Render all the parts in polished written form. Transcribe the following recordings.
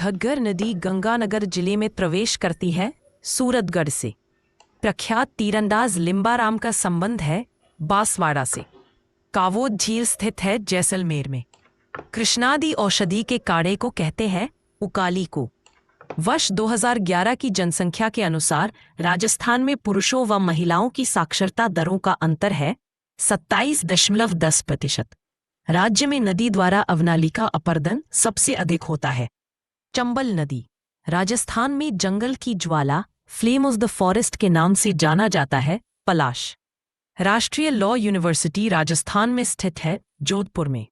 घग्गर नदी गंगानगर जिले में प्रवेश करती है सूरतगढ़ से। प्रख्यात तीरंदाज लिम्बाराम का संबंध है बांसवाड़ा से। कावोद झील स्थित है जैसलमेर में। कृष्णादि औषधि के काढ़े को कहते हैं उकाली को। वर्ष 2011 की जनसंख्या के अनुसार राजस्थान में पुरुषों व महिलाओं की साक्षरता दरों का अंतर है 27.10%। राज्य में नदी द्वारा अवनालिका अपरदन सबसे अधिक होता है। चंबल नदी राजस्थान में जंगल की ज्वाला फ्लेम ऑफ द फॉरेस्ट के नाम से जाना जाता है। पलाश राष्ट्रीय लॉ यूनिवर्सिटी राजस्थान में स्थित है जोधपुर में।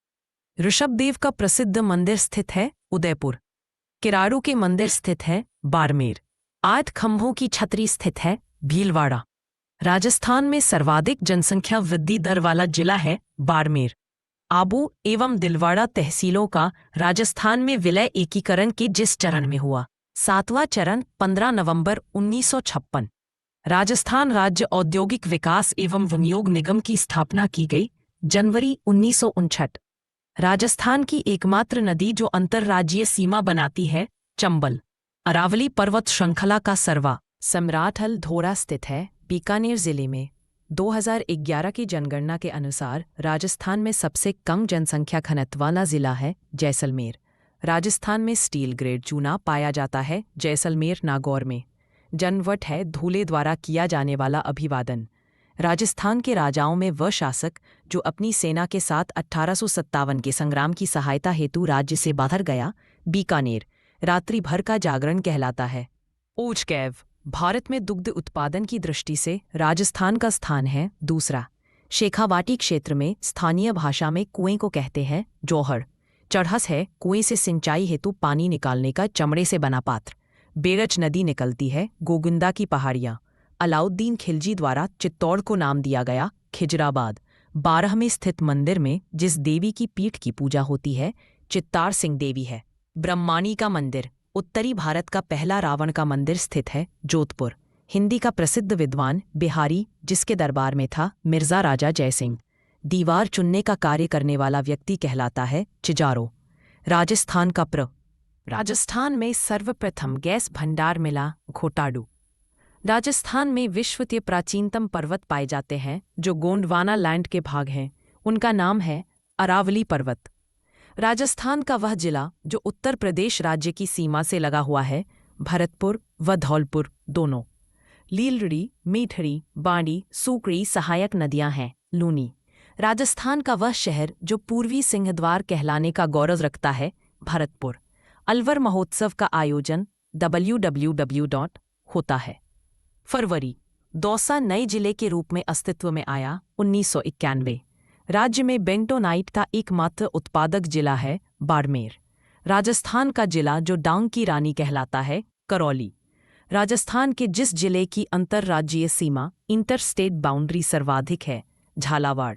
ऋषभदेव का प्रसिद्ध मंदिर स्थित है उदयपुर। किराड़ू के मंदिर स्थित है बाड़मेर। 8 खंभों की छतरी स्थित है भीलवाड़ा। राजस्थान में सर्वाधिक जनसंख्या वृद्धि दर वाला जिला है बाड़मेर। आबू एवं दिलवाड़ा तहसीलों का राजस्थान में विलय एकीकरण के जिस चरण में हुआ। 7वां चरण 15 नवंबर 1956। राजस्थान राज्य औद्योगिक विकास एवं विनियोग निगम की स्थापना की गई जनवरी 1959। राजस्थान की एकमात्र नदी जो अंतर्राज्यीय सीमा बनाती है चंबल। अरावली पर्वत श्रृंखला का सर्वा सम्राट हल धोरा स्थित है बीकानेर जिले में। 2011 की जनगणना के अनुसार राजस्थान में सबसे कम जनसंख्या घनत्व वाला जिला है जैसलमेर। राजस्थान में स्टील ग्रेड चूना पाया जाता है जैसलमेर नागौर में। जनवट है धूले द्वारा किया जाने वाला अभिवादन। राजस्थान के राजाओं में वह शासक जो अपनी सेना के साथ 1857 के संग्राम की सहायता हेतु राज्य से बाहर गया बीकानेर रात्रि भर का जागरण कहलाता है। ओजकैव भारत में दुग्ध उत्पादन की दृष्टि से राजस्थान का स्थान है दूसरा। शेखावाटी क्षेत्र में स्थानीय भाषा में कुएं को कहते हैं जौहर। चढ़स है कुएं से सिंचाई हेतु पानी निकालने का चमड़े से बना पात्र। बेरच नदी निकलती है गोगुंदा की पहाड़ियाँ। अलाउद्दीन खिलजी द्वारा चित्तौड़ को नाम दिया गया खिजराबाद। 12 में स्थित मंदिर में जिस देवी की पीठ की पूजा होती है चित्तार सिंह देवी है। ब्रह्माणी का मंदिर उत्तरी भारत का पहला रावण का मंदिर स्थित है जोधपुर। हिंदी का प्रसिद्ध विद्वान बिहारी जिसके दरबार में था मिर्जा राजा जयसिंह। दीवार चुनने का कार्य करने वाला व्यक्ति कहलाता है चिजारो। राजस्थान का राजस्थान में सर्वप्रथम गैस भंडार मिला घोटाडू। राजस्थान में विश्व के प्राचीनतम पर्वत पाए जाते हैं जो गोंडवाना लैंड के भाग हैं। उनका नाम है अरावली पर्वत। राजस्थान का वह जिला जो उत्तर प्रदेश राज्य की सीमा से लगा हुआ है भरतपुर व धौलपुर दोनों। लीलड़ी मीठड़ी बांडी सूकड़ी सहायक नदियां हैं। लूनी राजस्थान का वह शहर जो पूर्वी सिंहद्वार कहलाने का गौरव रखता है भरतपुर। अलवर महोत्सव का आयोजन www. होता है। फरवरी दौसा नए जिले के रूप में अस्तित्व में आया 1991। राज्य में बेंटोनाइट का एकमात्र उत्पादक जिला है बाड़मेर। राजस्थान का जिला जो डांग की रानी कहलाता है करौली। राजस्थान के जिस जिले की अंतर्राज्यीय सीमा इंटरस्टेट बाउंड्री सर्वाधिक है झालावाड़।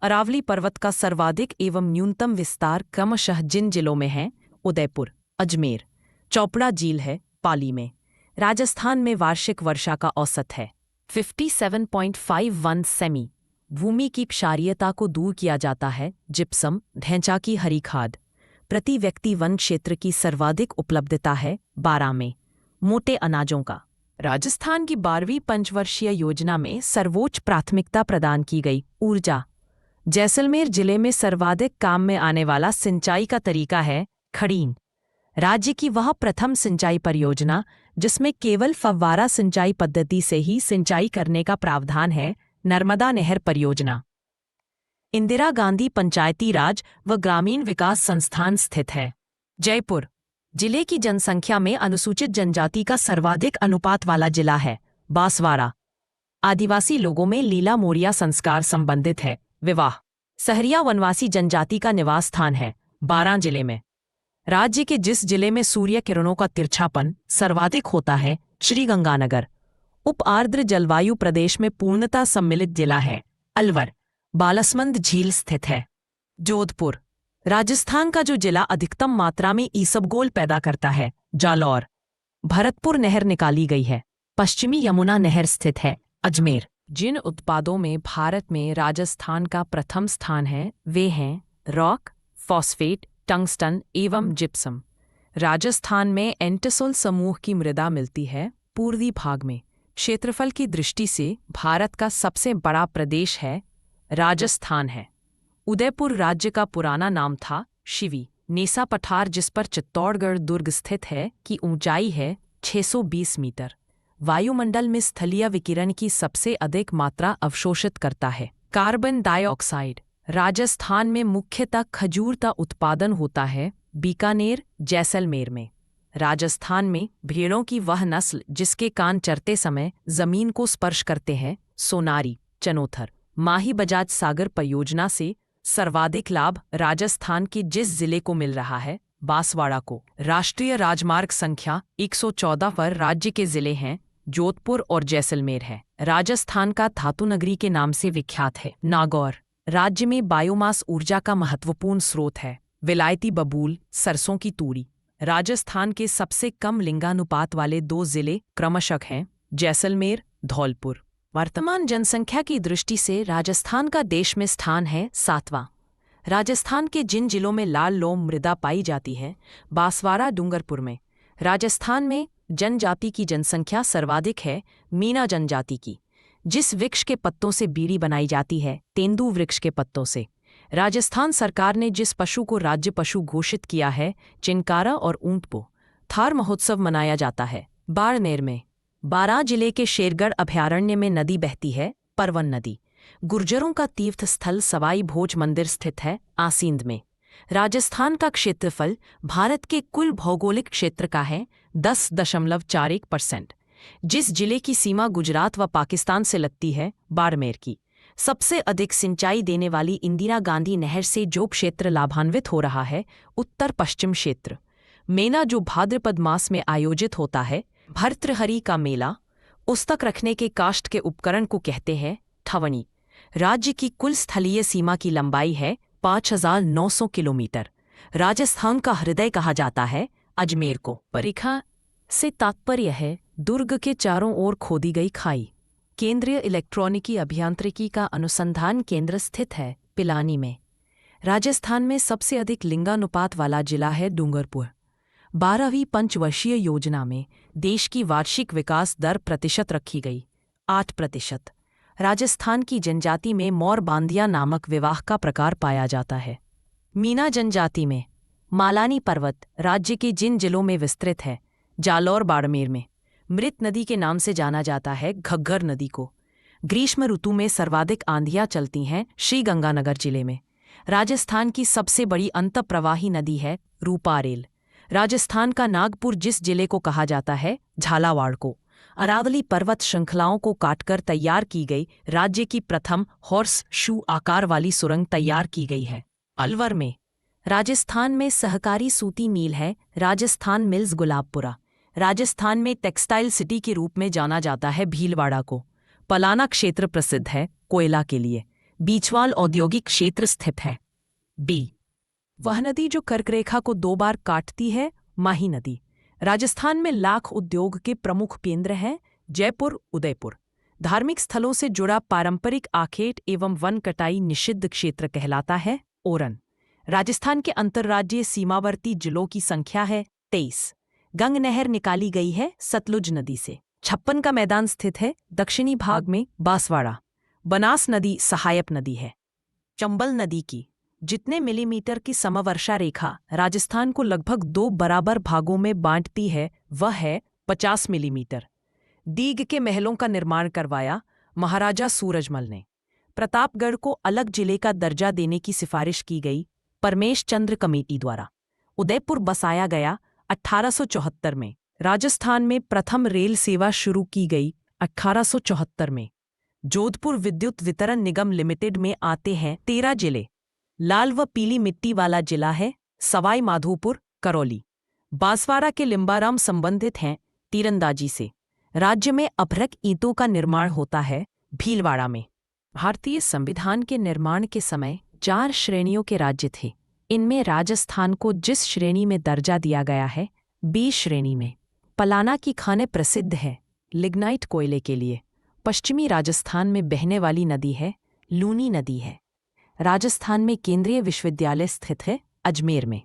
अरावली पर्वत का सर्वाधिक एवं न्यूनतम विस्तार क्रमशः जिन जिलों में है उदयपुर अजमेर। चौपड़ा झील है पाली में। राजस्थान में वार्षिक वर्षा का औसत है 57.51 सेमी। भूमि की क्षारीयता को दूर किया जाता है जिप्सम ढैंचा की हरी खाद। प्रति व्यक्ति वन क्षेत्र की सर्वाधिक उपलब्धता है 12 में। मोटे अनाजों का राजस्थान की 12वीं पंचवर्षीय योजना में सर्वोच्च प्राथमिकता प्रदान की गई ऊर्जा। जैसलमेर जिले में सर्वाधिक काम में आने वाला सिंचाई का तरीका है खड़ीन। राज्य की वह प्रथम सिंचाई परियोजना जिसमें केवल फव्वारा सिंचाई पद्धति से ही सिंचाई करने का प्रावधान है नर्मदा नहर परियोजना। इंदिरा गांधी पंचायती राज व ग्रामीण विकास संस्थान स्थित है जयपुर। जिले की जनसंख्या में अनुसूचित जनजाति का सर्वाधिक अनुपात वाला जिला है बांसवाड़ा। आदिवासी लोगों में लीला मोरिया संस्कार संबंधित है विवाह। सहरिया वनवासी जनजाति का निवास स्थान है 12 जिले में। राज्य के जिस जिले में सूर्य किरणों का तिरछापन सर्वाधिक होता है श्रीगंगानगर। उप आर्द्र जलवायु प्रदेश में पूर्णतः सम्मिलित जिला है अलवर। बालसमंद झील स्थित है जोधपुर। राजस्थान का जो जिला अधिकतम मात्रा में ईसबगोल पैदा करता है जालौर। भरतपुर नहर निकाली गई है। पश्चिमी यमुना नहर स्थित है अजमेर। जिन उत्पादों में भारत में राजस्थान का प्रथम स्थान है वे हैं रॉक, फॉस्फेट, टंगस्टन एवं जिप्सम। राजस्थान में एंटसोल समूह की मृदा मिलती है पूर्वी भाग में। क्षेत्रफल की दृष्टि से भारत का सबसे बड़ा प्रदेश है राजस्थान है। उदयपुर राज्य का पुराना नाम था शिवी। नेसा पठार जिस पर चित्तौड़गढ़ दुर्ग स्थित है की ऊंचाई है 620 मीटर। वायुमंडल में स्थलीय विकिरण की सबसे अधिक मात्रा अवशोषित करता है कार्बन डाइऑक्साइड। राजस्थान में मुख्यतः खजूर का उत्पादन होता है बीकानेर जैसलमेर में। राजस्थान में भेड़ों की वह नस्ल जिसके कान चरते समय जमीन को स्पर्श करते हैं सोनारी चनोथर। माही बजाज सागर परियोजना से सर्वाधिक लाभ राजस्थान के जिस जिले को मिल रहा है बांसवाड़ा को। राष्ट्रीय राजमार्ग संख्या 114 पर राज्य के जिले हैं जोधपुर और जैसलमेर है। राजस्थान का धातु नगरी के नाम से विख्यात है नागौर। राज्य में बायोमास ऊर्जा का महत्वपूर्ण स्रोत है। विलायती बबूल सरसों की तूड़ी। राजस्थान के सबसे कम लिंगानुपात वाले 2 जिले क्रमशः हैं जैसलमेर धौलपुर। वर्तमान जनसंख्या की दृष्टि से राजस्थान का देश में स्थान है 7वां। राजस्थान के जिन जिलों में लाल लोम मृदा पाई जाती है बांसवाड़ा डूंगरपुर में। राजस्थान में जनजाति की जनसंख्या सर्वाधिक है मीना जनजाति की। जिस वृक्ष के पत्तों से बीड़ी बनाई जाती है तेंदू वृक्ष के पत्तों से। राजस्थान सरकार ने जिस पशु को राज्य पशु घोषित किया है चिनकारा और ऊंट को। थार महोत्सव मनाया जाता है बाड़मेर में। बारां जिले के शेरगढ़ अभयारण्य में नदी बहती है परवन नदी। गुर्जरों का तीर्थ स्थल सवाई भोज मंदिर स्थित है आसींद में। राजस्थान का क्षेत्रफल भारत के कुल भौगोलिक क्षेत्र का है 10.41%। जिस जिले की सीमा गुजरात व पाकिस्तान से लगती है बाड़मेर की। सबसे अधिक सिंचाई देने वाली इंदिरा गांधी नहर से जो क्षेत्र लाभान्वित हो रहा है उत्तर पश्चिम क्षेत्र। मेला जो भाद्रपद मास में आयोजित होता है भर्तृहरि का मेला। उस्तक रखने के काष्ठ के उपकरण को कहते हैं ठवनी। राज्य की कुल स्थलीय सीमा की लंबाई है 5900 किलोमीटर। राजस्थान का हृदय कहा जाता है अजमेर को। परिखा से तात्पर्य है दुर्ग के चारों ओर खोदी गई खाई। केंद्रीय इलेक्ट्रॉनिकी अभियांत्रिकी का अनुसंधान केंद्र स्थित है पिलानी में। राजस्थान में सबसे अधिक लिंगानुपात वाला जिला है डूंगरपुर। 12वीं पंचवर्षीय योजना में देश की वार्षिक विकास दर प्रतिशत रखी गई 8%। राजस्थान की जनजाति में मौर बांधिया नामक विवाह का प्रकार पाया जाता है। मीना जनजाति में मालानी पर्वत राज्य के जिन जिलों में विस्तृत है जालौर बाड़मेर में। मृत नदी के नाम से जाना जाता है घग्गर नदी को। ग्रीष्म ऋतु में सर्वाधिक आंधियां चलती हैं श्रीगंगानगर जिले में। राजस्थान की सबसे बड़ी अंतःप्रवाही नदी है रूपारेल। राजस्थान का नागपुर जिस जिले को कहा जाता है झालावाड़ को। अरावली पर्वत श्रृंखलाओं को काटकर तैयार की गई राज्य की प्रथम हॉर्स शू आकार वाली सुरंग तैयार की गई है अलवर में। राजस्थान में सहकारी सूती मिल है राजस्थान मिल्स गुलाबपुरा। राजस्थान में टेक्सटाइल सिटी के रूप में जाना जाता है भीलवाड़ा को। पलाना क्षेत्र प्रसिद्ध है कोयला के लिए। बीचवाल औद्योगिक क्षेत्र स्थित है। बी वह नदी जो कर्करेखा को 2 बार काटती है माही नदी। राजस्थान में लाख उद्योग के प्रमुख केंद्र हैं जयपुर उदयपुर। धार्मिक स्थलों से जुड़ा पारंपरिक आखेट एवं वन कटाई निषिद्ध क्षेत्र कहलाता है ओरन। राजस्थान के अंतर्राज्यीय सीमावर्ती जिलों की संख्या है 23। गंग नहर निकाली गई है सतलुज नदी से। 56 का मैदान स्थित है दक्षिणी भाग में बांसवाड़ा। बनास नदी सहायक नदी है। चंबल नदी की जितने मिलीमीटर की समवर्षा रेखा राजस्थान को लगभग 2 बराबर भागों में बांटती है वह है 50 मिलीमीटर। दीग के महलों का निर्माण करवाया महाराजा सूरजमल ने। प्रतापगढ़ को अलग जिले का दर्जा देने की सिफारिश की गई परमेश चंद्र कमेटी द्वारा। उदयपुर बसाया गया 1874 में। राजस्थान में प्रथम रेल सेवा शुरू की गई 1874 में। जोधपुर विद्युत वितरण निगम लिमिटेड में आते हैं 13 जिले। लाल व पीली मिट्टी वाला जिला है सवाई माधोपुर करौली। बांसवाड़ा के लिम्बाराम संबंधित हैं तीरंदाजी से। राज्य में अभ्रक ईंटों का निर्माण होता है भीलवाड़ा में। भारतीय संविधान के निर्माण के समय 4 श्रेणियों के राज्य थे। इनमें राजस्थान को जिस श्रेणी में दर्जा दिया गया है बी श्रेणी में। पलाना की खानें प्रसिद्ध है लिग्नाइट कोयले के लिए। पश्चिमी राजस्थान में बहने वाली नदी है लूनी नदी है। राजस्थान में केंद्रीय विश्वविद्यालय स्थित है अजमेर में।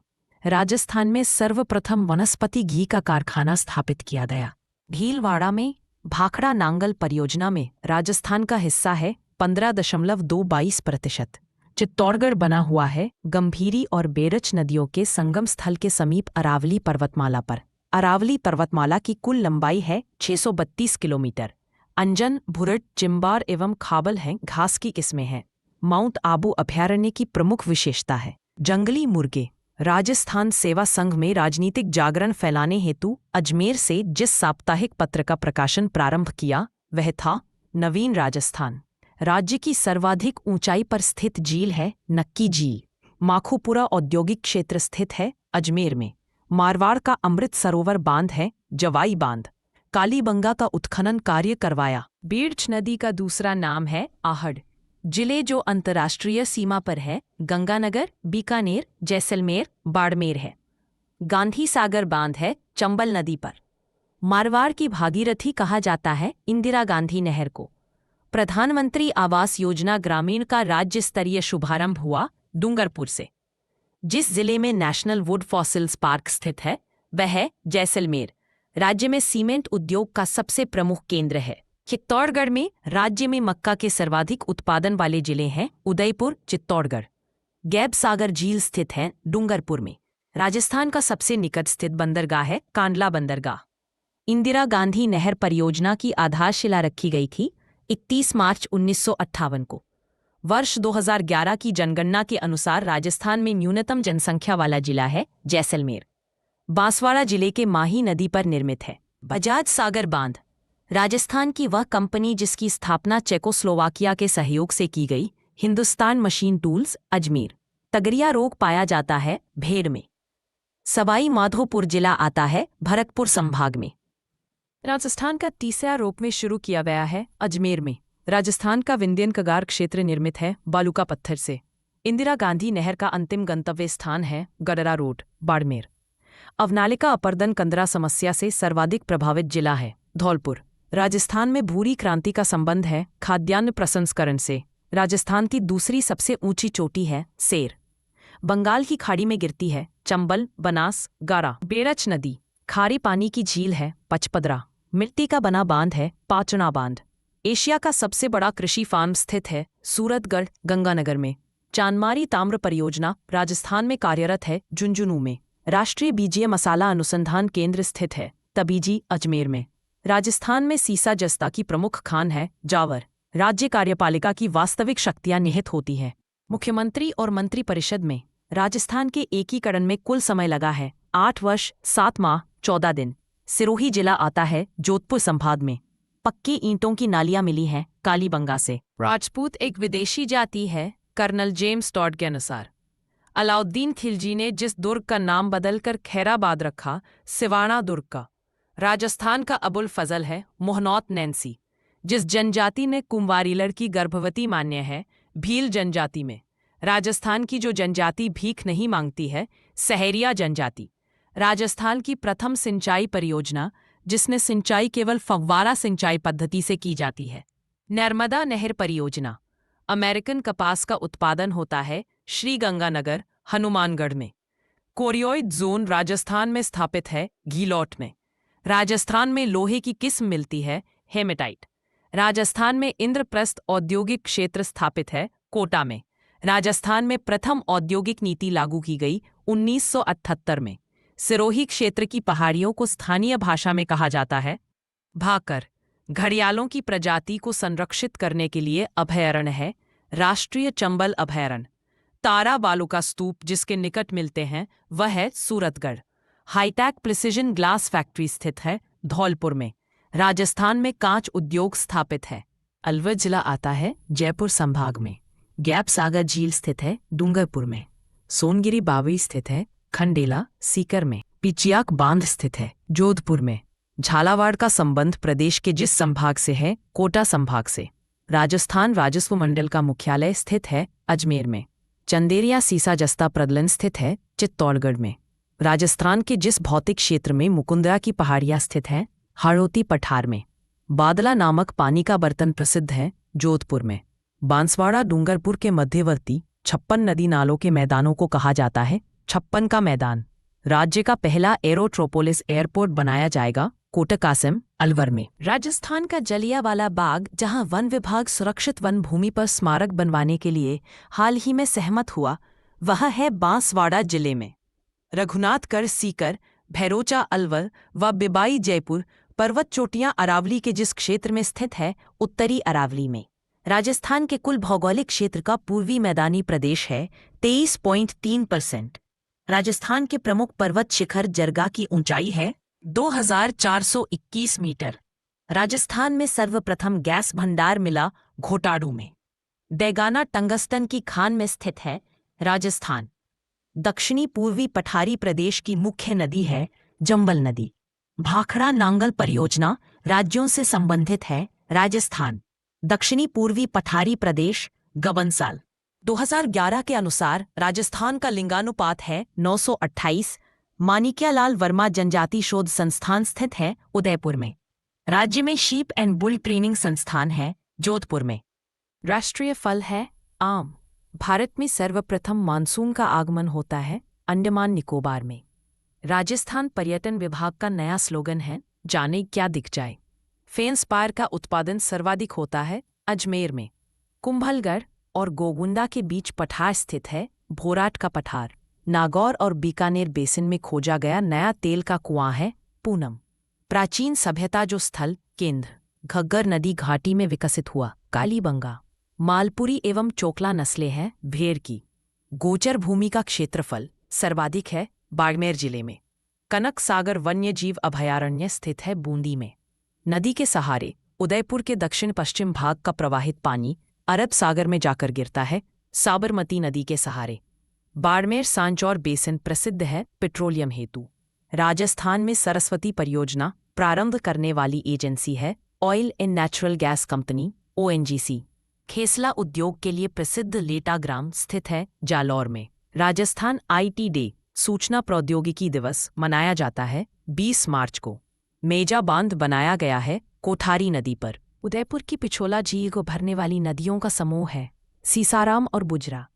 राजस्थान में सर्वप्रथम वनस्पति घी का कारखाना स्थापित किया गया। भीलवाड़ा में भाखड़ा नांगल परियोजना में राजस्थान का हिस्सा है 15.222%। चित्तौड़गढ़ बना हुआ है गंभीरी और बेरच नदियों के संगम स्थल के समीप अरावली पर्वतमाला पर। अरावली पर्वतमाला की कुल लंबाई है 632 किलोमीटर। अंजन, भुरट, चिम्बार एवं खाबल हैं घास की किस्में हैं। माउंट आबू अभयारण्य की प्रमुख विशेषता है जंगली मुर्गे। राजस्थान सेवा संघ में राजनीतिक जागरण फैलाने हेतु अजमेर से जिस साप्ताहिक पत्र का प्रकाशन प्रारंभ किया वह था नवीन राजस्थान। राज्य की सर्वाधिक ऊंचाई पर स्थित झील है नक्की झील। माखोपुरा औद्योगिक क्षेत्र स्थित है अजमेर में। मारवाड़ का अमृत सरोवर बांध है जवाई बांध। कालीबंगा का उत्खनन कार्य करवाया। बीड़छ नदी का दूसरा नाम है आहड़। जिले जो अंतर्राष्ट्रीय सीमा पर है गंगानगर, बीकानेर, जैसलमेर, बाड़मेर है। गांधी सागर बांध है चंबल नदी पर। मारवाड़ की भागीरथी कहा जाता है इंदिरा गांधी नहर को। प्रधानमंत्री आवास योजना ग्रामीण का राज्य स्तरीय शुभारंभ हुआ डूंगरपुर से। जिस जिले में नेशनल वुड फॉसिल्स पार्क स्थित है वह है जैसलमेर। राज्य में सीमेंट उद्योग का सबसे प्रमुख केंद्र है। चित्तौड़गढ़ में राज्य में मक्का के सर्वाधिक उत्पादन वाले जिले हैं उदयपुर, चित्तौड़गढ़। गैब सागर झील स्थित है डूंगरपुर में। राजस्थान का सबसे निकट स्थित बंदरगाह है कांडला बंदरगाह। इंदिरा गांधी नहर परियोजना की आधारशिला रखी गई थी 31 मार्च 1958 को। वर्ष 2011 की जनगणना के अनुसार राजस्थान में न्यूनतम जनसंख्या वाला जिला है जैसलमेर। बांसवाड़ा जिले के माही नदी पर निर्मित है। बजाज सागर बांध राजस्थान की वह कंपनी जिसकी स्थापना चेकोस्लोवाकिया के सहयोग से की गई। Hindustan machine tools, Ajmer. तगरिया रोग पाया जाता है भेड़ में। सवाई माधोपुर जिला आता है भरतपुर संभाग में। राजस्थान का तीसरा रोप में शुरू किया गया है अजमेर में। राजस्थान का विंध्यन कगार क्षेत्र निर्मित है बालू का पत्थर से। इंदिरा गांधी नहर का अंतिम गंतव्य स्थान है गडरा रोड, बाड़मेर। अवनालिका अपर्दन कंदरा समस्या से सर्वाधिक प्रभावित जिला है धौलपुर। राजस्थान में भूरी क्रांति का संबंध है खाद्यान्न प्रसंस्करण से। राजस्थान की दूसरी सबसे ऊंची चोटी है सेर। बंगाल की खाड़ी में गिरती है चंबल, बनास, गारा। बेरच नदी खारे पानी की झील है पचपदरा। मिट्टी का बना बांध है पाचना बांध। एशिया का सबसे बड़ा कृषि फार्म स्थित है सूरतगढ़, गंगानगर में। चांदमारी ताम्र परियोजना राजस्थान में कार्यरत है झुंझुनू में। राष्ट्रीय बीजीय मसाला अनुसंधान केंद्र स्थित है तबीजी, अजमेर में। राजस्थान में सीसा जस्ता की प्रमुख खान है जावर। राज्य कार्यपालिका की वास्तविक शक्तियां निहित होती हैं मुख्यमंत्री और मंत्रिपरिषद में। राजस्थान के एकीकरण में कुल समय लगा है 8 वर्ष 7 माह 14 दिन। सिरोही जिला आता है जोधपुर संभाग में। पक्की ईंटों की नालियां मिली हैं कालीबंगा से। राजपूत एक विदेशी जाति है कर्नल जेम्स टॉड के अनुसार। अलाउद्दीन खिलजी ने जिस दुर्ग का नाम बदलकर खैराबाद रखा, सिवाना दुर्ग का। राजस्थान का अबुल फजल है मोहनौत नैन्सी। जिस जनजाति ने कुंवारी लड़की गर्भवती मान्य है भील जनजाति में। राजस्थान की जो जनजाति भीख नहीं मांगती है सहरिया जनजाति। राजस्थान की प्रथम सिंचाई परियोजना जिसमें सिंचाई केवल फव्वारा सिंचाई पद्धति से की जाती है नर्मदा नहर परियोजना। अमेरिकन कपास का उत्पादन होता है श्रीगंगानगर, हनुमानगढ़ में। कोरियोइड जोन राजस्थान में स्थापित है घीलौट में। राजस्थान में लोहे की किस्म मिलती है हेमेटाइट। राजस्थान में इंद्रप्रस्थ औद्योगिक क्षेत्र स्थापित है कोटा में। राजस्थान में प्रथम औद्योगिक नीति लागू की गई 1978 में। सिरोही क्षेत्र की पहाड़ियों को स्थानीय भाषा में कहा जाता है भाकर। घड़ियालों की प्रजाति को संरक्षित करने के लिए अभयारण्य है राष्ट्रीय चंबल अभयारण्य। तारा बालू का स्तूप जिसके निकट मिलते हैं वह है Suratgarh. High tech precision glass factory स्थित है धौलपुर में। राजस्थान में कांच उद्योग स्थापित है। अलवर जिला आता है जयपुर संभाग में। गैप सागर झील स्थित है डूंगरपुर में। सोनगिरी बावड़ी स्थित है खंडेला, सीकर में। पिचियाक बांध स्थित है जोधपुर में। झालावाड़ का संबंध प्रदेश के जिस संभाग से है कोटा संभाग से। राजस्थान राजस्व मंडल का मुख्यालय स्थित है अजमेर में। चंदेरिया सीसा जस्ता प्रदलन स्थित है चित्तौड़गढ़ में। राजस्थान के जिस भौतिक क्षेत्र में मुकुंदरा की पहाड़ियां स्थित हैं हाड़ौती पठार में। बादला नामक पानी का बर्तन प्रसिद्ध है जोधपुर में। बांसवाड़ा डूंगरपुर के मध्यवर्ती 56 नदी नालों के मैदानों को कहा जाता है 56 का मैदान। राज्य का पहला एरोट्रोपोलिस एयरपोर्ट बनाया जाएगा कोटकासिम, अलवर में। राजस्थान का जलियांवाला बाग, जहां वन विभाग सुरक्षित वन भूमि पर स्मारक बनवाने के लिए हाल ही में सहमत हुआ, वह है बांसवाड़ा जिले में। रघुनाथगढ़, सीकर, भैरोचा, अलवर व बिबाई, जयपुर पर्वत चोटियां अरावली के जिस क्षेत्र में स्थित है, उत्तरी अरावली में। राजस्थान के कुल भौगोलिक क्षेत्र का पूर्वी मैदानी प्रदेश है 23.3%। राजस्थान के प्रमुख पर्वत शिखर जरगा की ऊंचाई है 2421 मीटर। राजस्थान में सर्वप्रथम गैस भंडार मिला घोटाड़ू में। देगाना टंगस्टन की खान में स्थित है राजस्थान। दक्षिणी पूर्वी पठारी प्रदेश की मुख्य नदी है चंबल नदी। भाखड़ा नांगल परियोजना राज्यों से संबंधित है राजस्थान। दक्षिणी पूर्वी पठारी प्रदेश गबनसाल। 2011 के अनुसार राजस्थान का लिंगानुपात है 928। माणिक्यलाल वर्मा जनजाति शोध संस्थान स्थित है उदयपुर में। राज्य में शीप एंड बुल ट्रेनिंग संस्थान है जोधपुर में। राष्ट्रीय फल है आम। भारत में सर्वप्रथम मानसून का आगमन होता है अंडमान निकोबार में। राजस्थान पर्यटन विभाग का नया स्लोगन है, जाने क्या दिख जाए। फेंस पार का उत्पादन सर्वाधिक होता है अजमेर में। कुंभलगढ़ और गोगुंदा के बीच पठार स्थित है भोराट का पठार। नागौर और बीकानेर बेसिन में खोजा गया नया तेल का कुआं है पूनम। प्राचीन सभ्यता जो स्थल केंद्र घग्गर नदी घाटी में विकसित हुआ कालीबंगा। मालपुरी एवं चोकला नस्लें हैं भेड़ की। गोचर भूमि का क्षेत्रफल सर्वाधिक है बाड़मेर जिले में। कनक सागर वन्य जीव अभयारण्य स्थित है बूंदी में। नदी के सहारे उदयपुर के दक्षिण पश्चिम भाग का प्रवाहित पानी अरब सागर में जाकर गिरता है साबरमती नदी के सहारे। बाड़मेर सांचौर बेसिन प्रसिद्ध है पेट्रोलियम हेतु। राजस्थान में सरस्वती परियोजना प्रारंभ करने वाली एजेंसी है oil and natural gas company ONGC। खेसला उद्योग के लिए प्रसिद्ध लेटा ग्राम स्थित है जालौर में। राजस्थान IT डे सूचना प्रौद्योगिकी दिवस मनाया जाता है 20 मार्च को। मेजा बांध बनाया गया है कोठारी नदी पर। उदयपुर की पिछोला झील को भरने वाली नदियों का समूह है सीसाराम और बुजरा।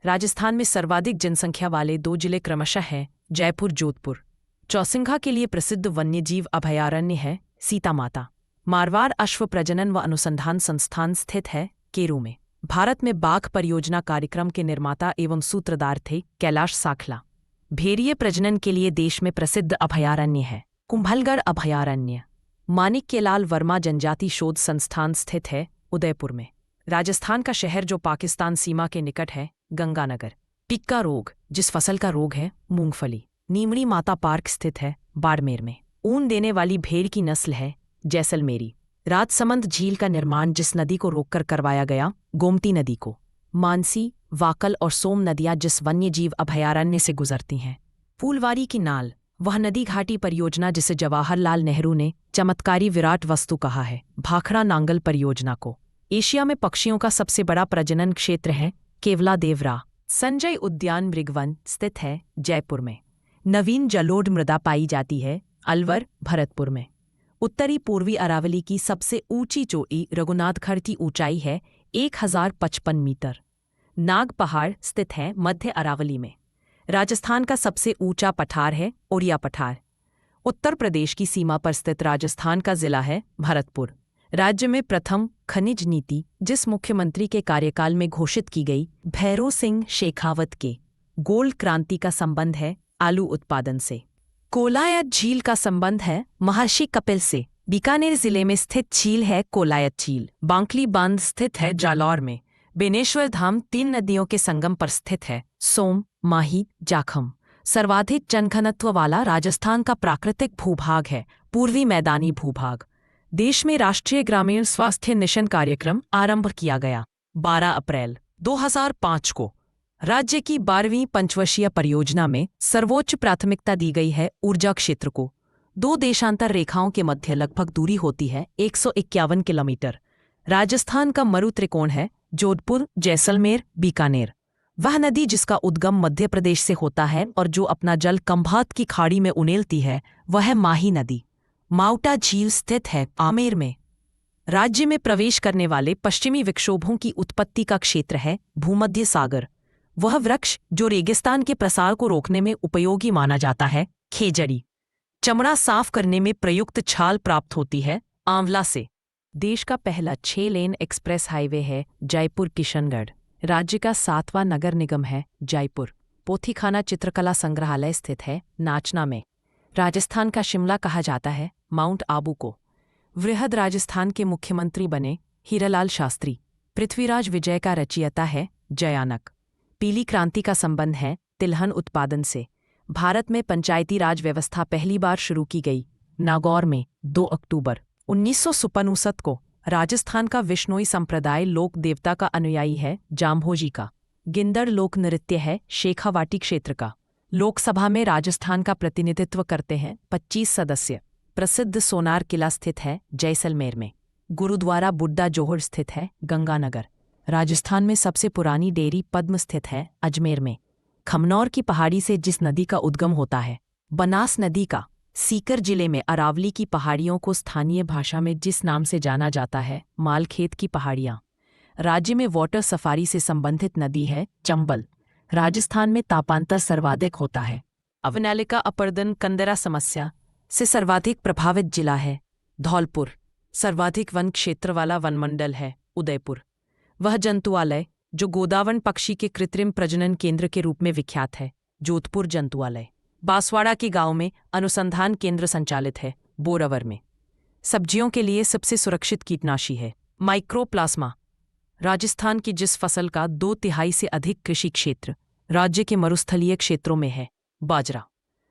राजस्थान में सर्वाधिक जनसंख्या वाले 2 जिले क्रमशः हैं जयपुर, जोधपुर। चौसिंघा के लिए प्रसिद्ध वन्यजीव अभयारण्य है सीतामाता। मारवाड़ अश्व प्रजनन व अनुसंधान संस्थान स्थित है केरू में। भारत में बाघ परियोजना कार्यक्रम के निर्माता एवं सूत्रधार थे कैलाश साखला। भेड़िए प्रजनन के लिए देश में प्रसिद्ध अभयारण्य है कुंभलगढ़ अभयारण्य। माणिक्यलाल वर्मा जनजाति शोध संस्थान स्थित है उदयपुर में। राजस्थान का शहर जो पाकिस्तान सीमा के निकट है गंगानगर। टिक्का रोग जिस फसल का रोग है मूंगफली। नीमड़ी माता पार्क स्थित है बाड़मेर में। ऊन देने वाली भेड़ की नस्ल है जैसलमेरी। राजसमंद झील का निर्माण जिस नदी को रोककर करवाया गया गोमती नदी को। मानसी, वाकल और सोम नदियां जिस वन्यजीव अभयारण्य से गुजरती हैं। फूलवारी की नाल वह नदी घाटी परियोजना जिसे जवाहरलाल नेहरू ने चमत्कारी विराट वस्तु कहा है। भाखड़ा नांगल परियोजना को। एशिया में पक्षियों का सबसे बड़ा प्रजनन क्षेत्र है केवला देवरा। संजय उद्यान मृगवन स्थित है जयपुर में। नवीन जलोढ़ मृदा पाई जाती है अलवर, भरतपुर में। उत्तरी पूर्वी अरावली की सबसे ऊंची चोटी रघुनाथगढ़ की ऊंचाई है 1055 मीटर। नाग पहाड़ स्थित है मध्य अरावली में। राजस्थान का सबसे ऊंचा पठार है ओरिया पठार। उत्तर प्रदेश की सीमा पर स्थित राजस्थान का जिला है भरतपुर। राज्य में प्रथम खनिज नीति जिस मुख्यमंत्री के कार्यकाल में घोषित की गई भैरों सिंह शेखावत के गोल्ड क्रांति का संबंध है आलू उत्पादन से। कोलायत झील का संबंध है महर्षि कपिल से। बीकानेर जिले में स्थित झील है कोलायत झील। बांकली बांध स्थित है जालौर में। बेनेश्वर धाम 3 नदियों के संगम पर स्थित है सोम, माही, जाखम। सर्वाधिक जनघनत्व वाला राजस्थान का प्राकृतिक भूभाग है पूर्वी मैदानी भूभाग। देश में राष्ट्रीय ग्रामीण स्वास्थ्य मिशन कार्यक्रम आरंभ किया गया 12 अप्रैल 2005 को। राज्य की 12वीं पंचवर्षीय परियोजना में सर्वोच्च प्राथमिकता दी गई है ऊर्जा क्षेत्र को। 2 देशांतर रेखाओं के मध्य लगभग दूरी होती है 151 किलोमीटर। राजस्थान का मरु त्रिकोण है जोधपुर, जैसलमेर, बीकानेर। वह नदी जिसका उद्गम मध्य प्रदेश से होता है और जो अपना जल खंभात की खाड़ी में उनेलती है वह है माही नदी। माउटा झील स्थित है आमेर में। राज्य में प्रवेश करने वाले पश्चिमी विक्षोभों की उत्पत्ति का क्षेत्र है भूमध्य सागर। वह वृक्ष जो रेगिस्तान के प्रसार को रोकने में उपयोगी माना जाता है। खेजड़ी, चमड़ा साफ करने में प्रयुक्त छाल प्राप्त होती है आंवला से। देश का पहला 6 लेन एक्सप्रेस हाईवे है जयपुर किशनगढ़। राज्य का 7वां नगर निगम है जयपुर। पोथीखाना चित्रकला संग्रहालय स्थित है नाचना में। राजस्थान का शिमला कहा जाता है माउंट आबू को। वृहद राजस्थान के मुख्यमंत्री बने हीरालाल शास्त्री। पृथ्वीराज विजय का रचयिता है जयानक। पीली क्रांति का संबंध है तिलहन उत्पादन से। भारत में पंचायती राज व्यवस्था पहली बार शुरू की गई नागौर में 2 अक्टूबर 1959 को। राजस्थान का विश्नोई संप्रदाय लोक देवता का अनुयायी है जाम्भोजी का। गिंदड़ लोक नृत्य है शेखावाटी क्षेत्र का। लोकसभा में राजस्थान का प्रतिनिधित्व करते हैं 25 सदस्य। प्रसिद्ध सोनार किला स्थित है जैसलमेर में। गुरुद्वारा बुड्ढा जोहड़ स्थित है गंगानगर। राजस्थान में सबसे पुरानी डेयरी पद्म स्थित है अजमेर में। खमनौर की पहाड़ी से जिस नदी का उद्गम होता है बनास नदी का। सीकर जिले में अरावली की पहाड़ियों को स्थानीय भाषा में जिस नाम से जाना जाता है मालखेत की पहाड़ियाँ। राज्य में वाटर सफारी से संबंधित नदी है चंबल। राजस्थान में तापांतर सर्वाधिक होता है। अवनालिका अपर्दन कंदरा समस्या से सर्वाधिक प्रभावित जिला है धौलपुर। सर्वाधिक वन क्षेत्र वाला वनमंडल है उदयपुर। वह जंतुआलय जो गोदावन पक्षी के कृत्रिम प्रजनन केंद्र के रूप में विख्यात है जोधपुर जंतुआलय। बांसवाड़ा के गांव में अनुसंधान केंद्र संचालित है बोरावर में। सब्जियों के लिए सबसे सुरक्षित कीटनाशी है माइक्रोप्लाज्मा। राजस्थान की जिस फसल का 2/3 से अधिक कृषि क्षेत्र राज्य के मरुस्थलीय क्षेत्रों में है बाजरा।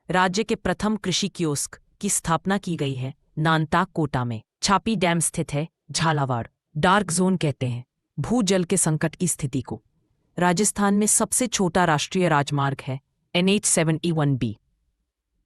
राज्य के प्रथम कृषि कियोस्क की स्थापना की गई है नानताक कोटा में। छापी डैम स्थित है झालावाड़। डार्क जोन कहते हैं भूजल के संकट की स्थिति को। राजस्थान में सबसे छोटा राष्ट्रीय राजमार्ग है NH71B।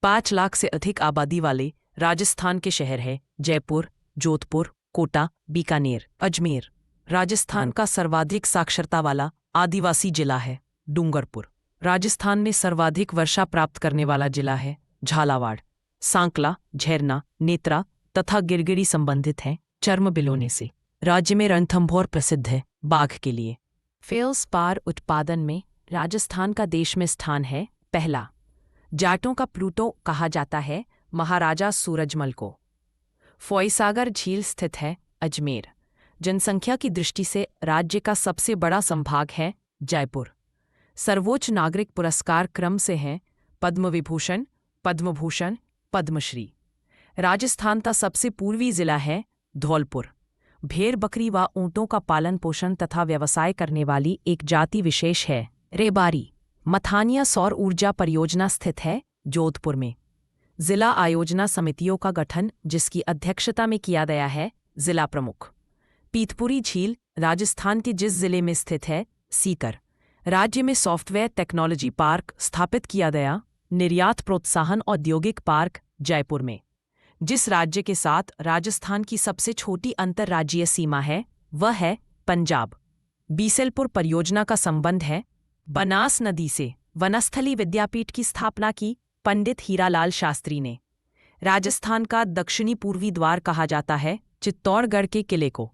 5 लाख से अधिक आबादी वाले राजस्थान के शहर है जयपुर, जोधपुर, कोटा, बीकानेर, अजमेर। राजस्थान का सर्वाधिक साक्षरता वाला आदिवासी जिला है डूंगरपुर। राजस्थान में सर्वाधिक वर्षा प्राप्त करने वाला जिला है झालावाड़। सांकला, झरना, नेत्रा तथा गिरगिरी संबंधित हैं चर्म बिलोने से। राज्य में रणथंभौर प्रसिद्ध है बाघ के लिए। फेल्सपार उत्पादन में राजस्थान का देश में स्थान है पहला। जाटों का प्लूटो कहा जाता है महाराजा सूरजमल को। फॉयसागर झील स्थित है अजमेर। जनसंख्या की दृष्टि से राज्य का सबसे बड़ा संभाग है जयपुर। सर्वोच्च नागरिक पुरस्कार क्रम से हैं पद्म विभूषण, पद्मभूषण, पद्मश्री। राजस्थान का सबसे पूर्वी जिला है धौलपुर। भेड़ बकरी व ऊँटों का पालन पोषण तथा व्यवसाय करने वाली एक जाति विशेष है रेबारी। मथानिया सौर ऊर्जा परियोजना स्थित है जोधपुर में। जिला आयोजना समितियों का गठन जिसकी अध्यक्षता में किया गया है जिला प्रमुख। पीतपुरी झील राजस्थान के जिस जिले में स्थित है सीकर। राज्य में सॉफ्टवेयर टेक्नोलॉजी पार्क स्थापित किया गया। निर्यात प्रोत्साहन औद्योगिक पार्क जयपुर में। जिस राज्य के साथ राजस्थान की सबसे छोटी अंतर्राज्यीय सीमा है वह है पंजाब। बीसलपुर परियोजना का संबंध है बनास नदी से। वनस्थली विद्यापीठ की स्थापना की पंडित हीरालाल शास्त्री ने। राजस्थान का दक्षिणी पूर्वी द्वार कहा जाता है चित्तौड़गढ़ के किले को।